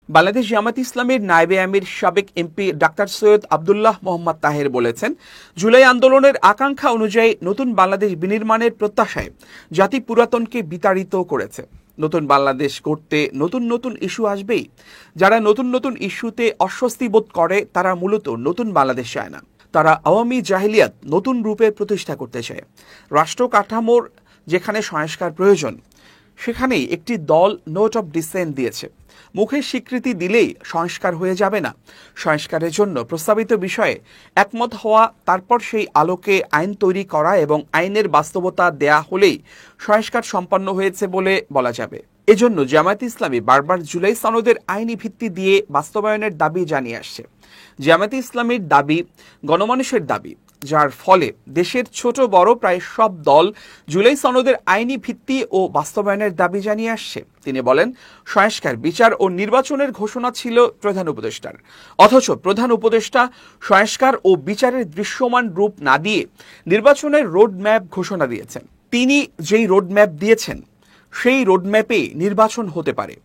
বাংলাদেশ জামায়াতে ইসলামীর নায়েবে আমির সাবেক MP doctor Syed Abdullah Mohammad Taher বলেছেন, জুলাই আন্দোলনের আকাঙ্ক্ষা অনুযায়ী নতুন বাংলাদেশ বিনির্মাণের প্রত্যাশায় জাতি পুরাতনকে বিতাড়িত করেছে। নতুন বাংলাদেশ করতে নতুন নতুন ইস্যু আসবেই। যারা নতুন নতুন ইস্যুতে অস্বস্তি বোধ করে তারা মূলত নতুন বাংলাদেশ চায় না। তারা আওয়ামী জাহিলিয়াত নতুন রূপে প্রতিষ্ঠা করতে চায়। রাষ্ট্র কাঠামোর যেখানে সংস্কার প্রয়োজন সেখানেই একটি দল নোট অফ ডিসেন্ট দিয়েছে। মুখে স্বীকৃতি দিলেই সংস্কার হয়ে যাবে না। সংস্কারের জন্য প্রস্তাবিত বিষয়ে একমত হওয়া, তারপর সেই আলোকে আইন তৈরি করা এবং আইনের বাস্তবতা দেয়া হলেই সংস্কার সম্পন্ন হয়েছে বলে বলা যাবে। এজন্য জামায়াতে ইসলামী বারবার জুলাই সনদের আইনি ভিত্তি দিয়ে বাস্তবায়নের দাবি জানিয়ে আসছে। জামায়াতে ইসলামীর দাবি গণমানুষের দাবি, যার ফলে দেশের ছোট বড় প্রায় সব দল জুলাই সনদের আইনি ভিত্তি ও বাস্তবায়নের দাবি জানিয়ে আসছে। তিনি বলেন, সংস্কার, বিচার ও নির্বাচনের ঘোষণা ছিল প্রধান উপদেষ্টার, অথচ প্রধান উপদেষ্টা সংস্কার ও বিচারের দৃশ্যমান রূপ না দিয়ে নির্বাচনের রোডম্যাপ ঘোষণা দিয়েছেন। তিনি যেই রোডম্যাপ দিয়েছেন সেই রোডম্যাপে নির্বাচন হতে পারে,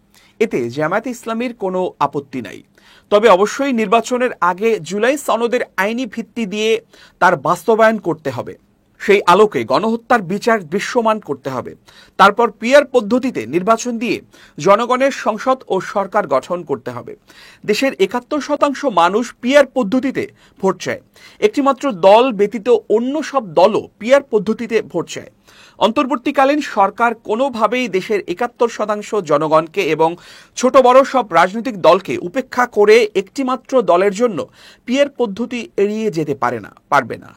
এতে জামায়াতে ইসলামীর কোনো আপত্তি নাই। তবে অবশ্যই নির্বাচনের আগে জুলাই সনদের আইনি ভিত্তি দিয়ে তার বাস্তবায়ন করতে হবে। সেই আলোকে গণহত্যার বিচার দৃশ্যমান করতে হবে। তারপর পিআর পদ্ধতিতে নির্বাচন দিয়ে জনগণের সংসদ ও সরকার গঠন করতে হবে। দেশের ৭১% মানুষ পিআর পদ্ধতিতে ভোট চায়। একটিমাত্র দল ব্যতীত অন্য সব দলও পিআর পদ্ধতিতে ভোট চায়। অন্তর্বর্তীকালীন সরকার কোনোভাবেই দেশের ৭১% জনগণকে এবং ছোট বড় সব রাজনৈতিক দলকে উপেক্ষা করে একটিমাত্র দলের জন্য পিআর পদ্ধতি এড়িয়ে যেতে পারবে না।